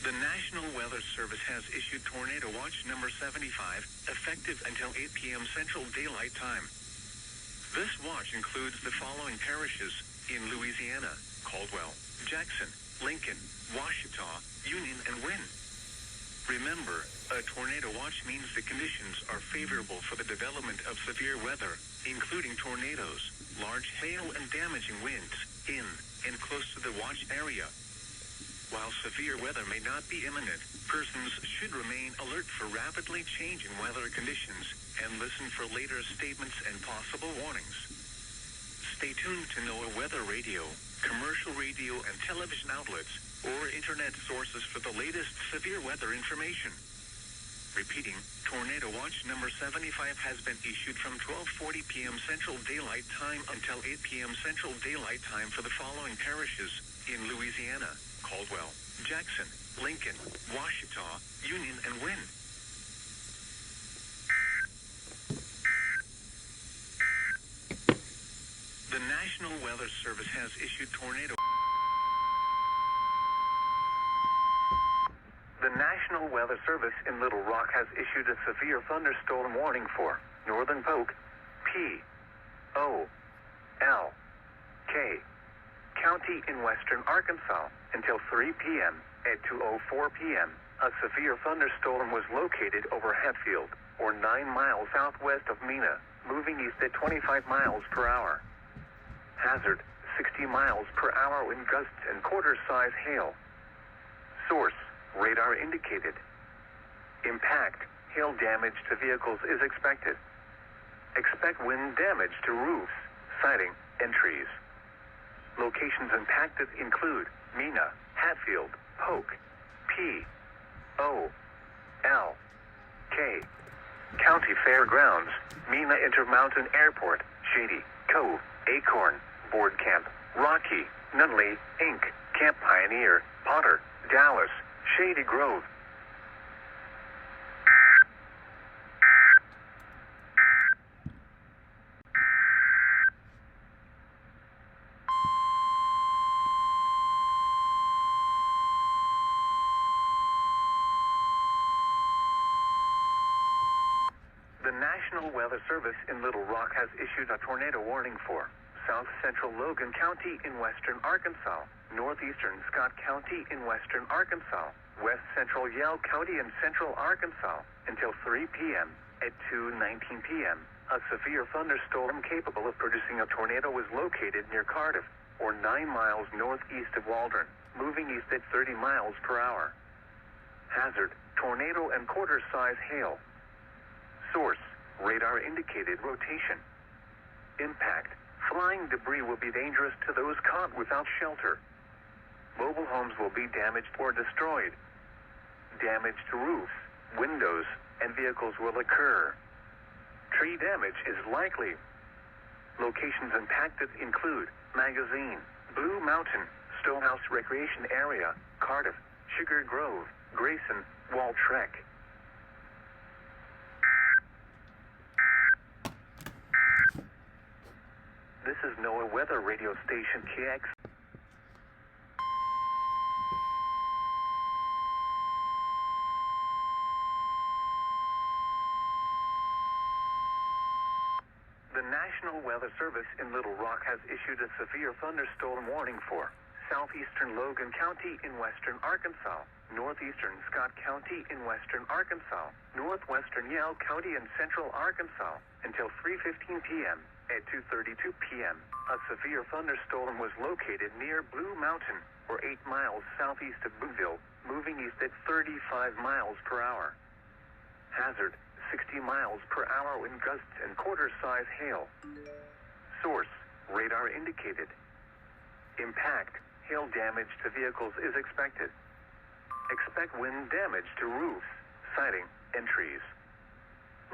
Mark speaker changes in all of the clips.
Speaker 1: The National Weather Service has issued Tornado Watch number 75, effective until 8 p.m. Central Daylight Time. This watch includes the following parishes in Louisiana: Caldwell, Jackson, Lincoln, Washita, Union, and Wynne. Remember, a tornado watch means the conditions are favorable for the development of severe weather, including tornadoes, large hail, and damaging winds in and close to the watch area. While severe weather may not be imminent, persons should remain alert for rapidly changing weather conditions and listen for later statements and possible warnings. Stay tuned to NOAA Weather Radio, commercial radio and television outlets, or internet sources for the latest severe weather information. Repeating, Tornado Watch number 75 has been issued from 12:40 p.m. Central Daylight Time until 8 p.m. Central Daylight Time for the following parishes in Louisiana: Caldwell, Jackson, Lincoln, Washita, Union, and Wynne. The National Weather Service has issued tornado. The National Weather Service in Little Rock has issued a severe thunderstorm warning for Northern Polk, P.O.L.K. County in western Arkansas until 3 p.m. At 2:04 p.m., a severe thunderstorm was located over Hatfield, or 9 miles southwest of Mena, moving east at 25 miles per hour. Hazard, 60 miles per hour wind gusts and quarter-size hail. Source, radar indicated. Impact, hail damage to vehicles is expected. Expect wind damage to roofs, siding, and trees. Locations impacted include Mena, Hatfield, Polk, P.O.L.K. County Fairgrounds, Mena Intermountain Airport, Shady, Cove, Acorn, Board Camp, Rocky, Nunley, Inc., Camp Pioneer, Potter, Dallas, Shady Grove. The National Weather Service in Little Rock has issued a tornado warning for South Central Logan County in western Arkansas, northeastern Scott County in western Arkansas, west central Yell County in central Arkansas until 3 p.m. At 2:19 p.m., a severe thunderstorm capable of producing a tornado was located near Cardiff, or 9 miles northeast of Waldron, moving east at 30 miles per hour. Hazard, tornado and quarter-size hail. Source, radar indicated rotation. Impact, flying debris will be dangerous to those caught without shelter. Mobile homes will be damaged or destroyed. Damage to roofs, windows, and vehicles will occur. Tree damage is likely. Locations impacted include Magazine, Blue Mountain, Stonehouse Recreation Area, Cardiff, Sugar Grove, Grayson, Waltrek. This is NOAA Weather Radio Station KX. The National Weather Service in Little Rock has issued a severe thunderstorm warning for southeastern Logan County in western Arkansas, northeastern Scott County in western Arkansas, northwestern Yell County in central Arkansas until 3:15 p.m. At 2:32 p.m., a severe thunderstorm was located near Blue Mountain, or 8 miles southeast of Boonville, moving east at 35 miles per hour. Hazard, 60 miles per hour wind gusts and quarter-size hail. Source, radar indicated. Impact, hail damage to vehicles is expected. Expect wind damage to roofs, siding, and trees.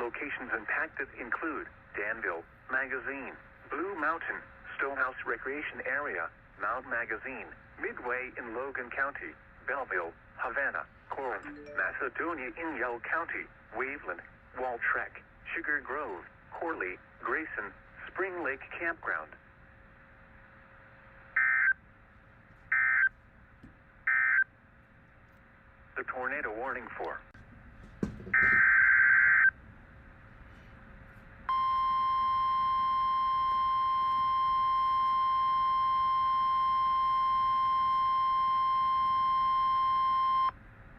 Speaker 1: Locations impacted include Danville, Magazine, Blue Mountain, Stonehouse Recreation Area, Mount Magazine, Midway in Logan County, Belleville, Havana, Corinth, Macedonia in Yell County, Waveland, Waltrek, Sugar Grove, Corley, Grayson, Spring Lake Campground. the tornado warning for.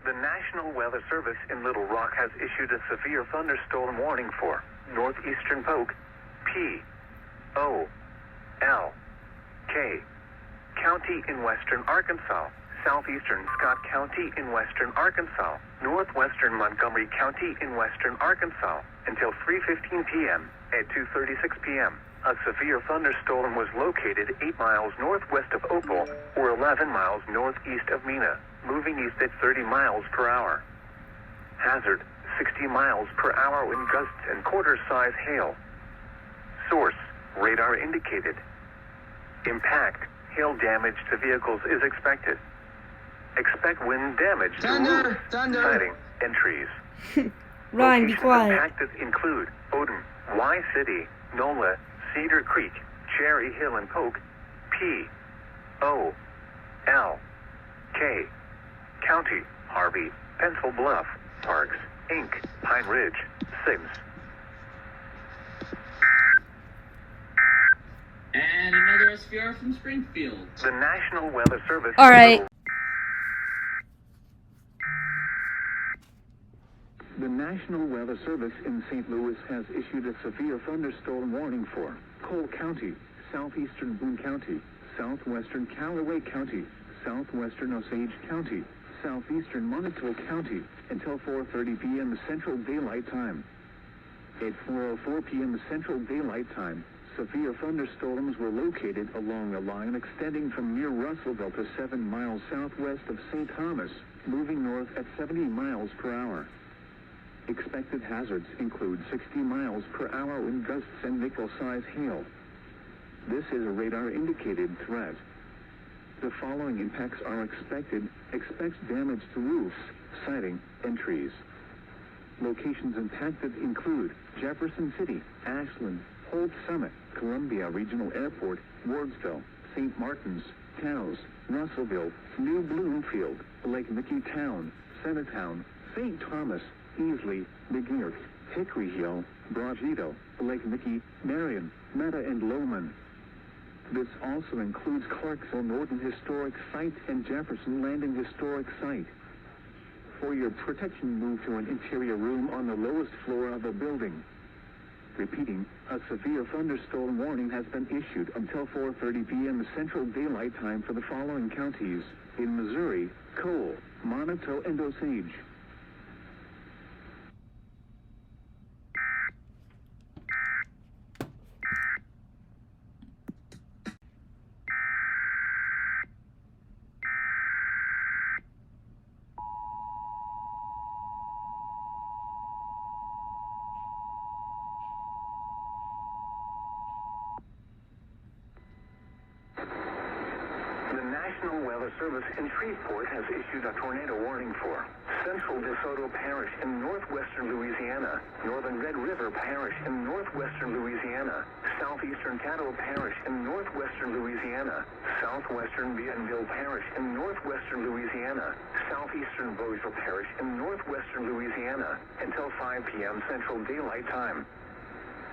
Speaker 1: The National Weather Service in Little Rock has issued a severe thunderstorm warning for northeastern Polk, P.O.L.K. County in western Arkansas, southeastern Scott County in western Arkansas, northwestern Montgomery County in western Arkansas, until 3:15 p.m. At 2:36 p.m., a severe thunderstorm was located 8 miles northwest of Opal, or 11 miles northeast of Mena, moving east at 30 miles per hour. Hazard, 60 miles per hour wind gusts and quarter-size hail. Source, radar indicated. Impact, hail damage to vehicles is expected. Expect wind damage to roofs, siding, and trees.
Speaker 2: Ryan, be
Speaker 1: Locations
Speaker 2: quiet.
Speaker 1: impacted include Odin, Y-City, NOLA, Cedar Creek, Cherry Hill and Polk, P.O.L.K. County, Harvey, Pencil Bluff, Parks, Inc., Pine Ridge, Sims.
Speaker 3: And another SVR from Springfield.
Speaker 1: The National Weather Service.
Speaker 2: All right.
Speaker 1: The National Weather Service in St. Louis has issued a severe thunderstorm warning for Cole County, southeastern Boone County, southwestern Callaway County, southwestern Osage County, southeastern Monotone County, until 4:30 p.m. Central Daylight Time. At 4:04 p.m. Central Daylight Time, severe thunderstorms were located along a line extending from near Russellville to 7 miles southwest of St. Thomas, moving north at 70 miles per hour. Expected hazards include 60 miles per hour wind gusts and nickel-size hail. This is a radar-indicated threat. The following impacts are expected. Expect damage to roofs, siding, and trees. Locations impacted include Jefferson City, Ashland, Holt Summit, Columbia Regional Airport, Wardsville, St. Martins, Taos, Russellville, New Bloomfield, Lake Mickey Town, Centertown, St. Thomas, Easley, McGeer, Hickory Hill, Brogito, Lake Mickey, Marion, Meta, and Lowman. This also includes Clarksville Norton Historic Site and Jefferson Landing Historic Site. For your protection, move to an interior room on the lowest floor of the building. Repeating, a severe thunderstorm warning has been issued until 4:30 p.m. Central Daylight Time for the following counties in Missouri: Cole, Monotone, and Osage. The National Weather Service in Shreveport has issued a tornado warning for Central DeSoto Parish in northwestern Louisiana, Northern Red River Parish in northwestern Louisiana, Southeastern Caddo Parish in northwestern Louisiana, Southwestern Bienville Parish in northwestern Louisiana, Southeastern Beaujeu Parish in northwestern Louisiana, until 5 p.m. Central Daylight Time.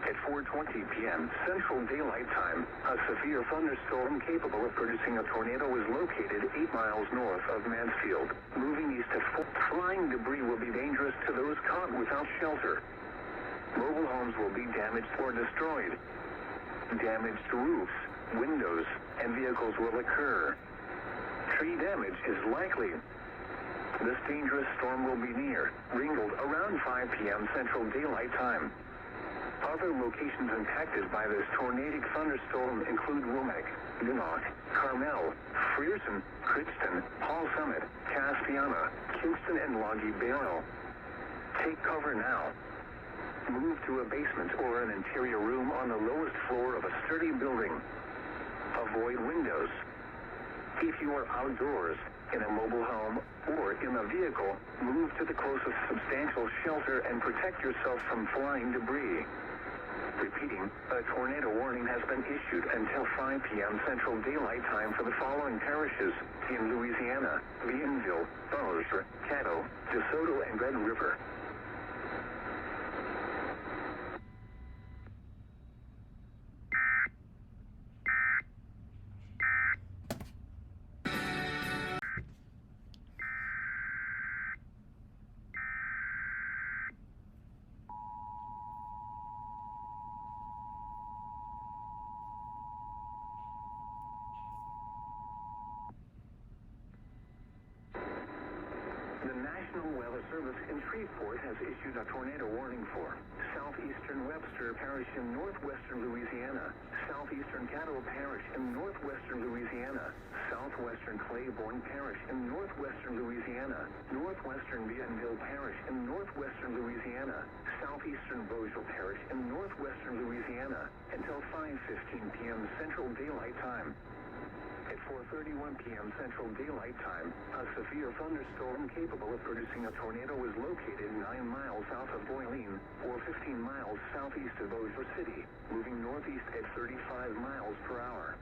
Speaker 1: At 4:20 p.m. Central Daylight Time, a severe thunderstorm capable of producing a tornado is located 8 miles north of Mansfield. Moving east at flying debris will be dangerous to those caught without shelter. Mobile homes will be damaged or destroyed. Damage to roofs, windows, and vehicles will occur. Tree damage is likely. This dangerous storm will be near Ringgold around 5 p.m. Central Daylight Time. Other locations impacted by this tornadic thunderstorm include Womack, Minot, Carmel, Frierson, Crichton, Hall Summit, Caspiana, Kingston, and Loggy Bale. Take cover now. Move to a basement or an interior room on the lowest floor of a sturdy building. Avoid windows. If you are outdoors, in a mobile home, or in a vehicle, move to the closest substantial shelter and protect yourself from flying debris. Repeating, a tornado warning has been issued until 5 p.m. Central Daylight Time for the following parishes in Louisiana: Bienville, Bossier, Caddo, DeSoto, and Red River. The National Weather Service in Shreveport has issued a tornado warning for southeastern Webster Parish in northwestern Louisiana, southeastern Caddo Parish in northwestern Louisiana, southwestern Claiborne Parish in northwestern Louisiana, northwestern Bienville Parish in northwestern Louisiana, southeastern Bossier Parish in northwestern Louisiana until 5:15 p.m. Central Daylight Time. At 4:31 p.m. Central Daylight Time, a severe thunderstorm capable of producing a tornado was located 9 miles south of Boileen, or 15 miles southeast of Bossier City, moving northeast at 35 miles per hour.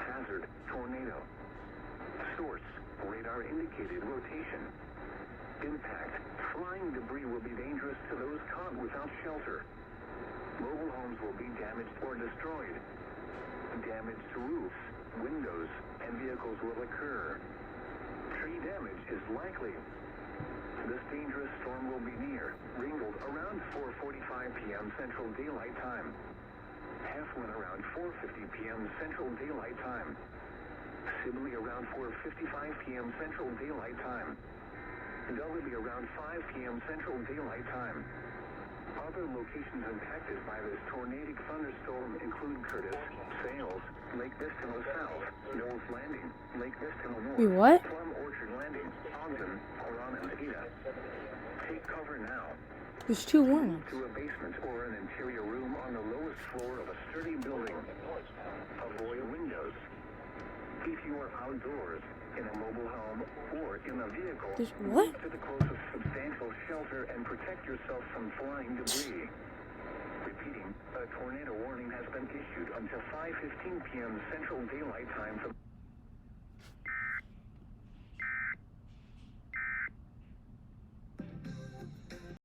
Speaker 1: Hazard: tornado. Source: radar indicated rotation. Impact: flying debris will be dangerous to those caught without shelter. Mobile homes will be damaged or destroyed. Damage to roofs, windows, and vehicles will occur. Tree damage is likely. This dangerous storm will be near Ringgold around 4:45 p.m. Central Daylight Time. Heflin around 4:50 p.m. Central Daylight Time. Sibley around 4:55 p.m. Central Daylight Time. Dullaby around 5 p.m. Central Daylight Time. Other locations impacted by this tornadic thunderstorm include Curtis, Sales, Lake Bistino South, Knowles Landing, Lake Bistino North,
Speaker 2: Wait, what?
Speaker 1: Plum Orchard Landing, Ogden, Oron, and Ada. Take cover now.
Speaker 2: There's two warnings.
Speaker 1: To a basement or an interior room on the lowest floor of a sturdy building. Avoid windows. If you are outdoors, in a mobile home, or in a vehicle,
Speaker 2: There's what?
Speaker 1: move to the closest substantial shelter and protect yourself from flying debris. Repeating, a tornado warning has been issued until 5:15 p.m. Central Daylight Time for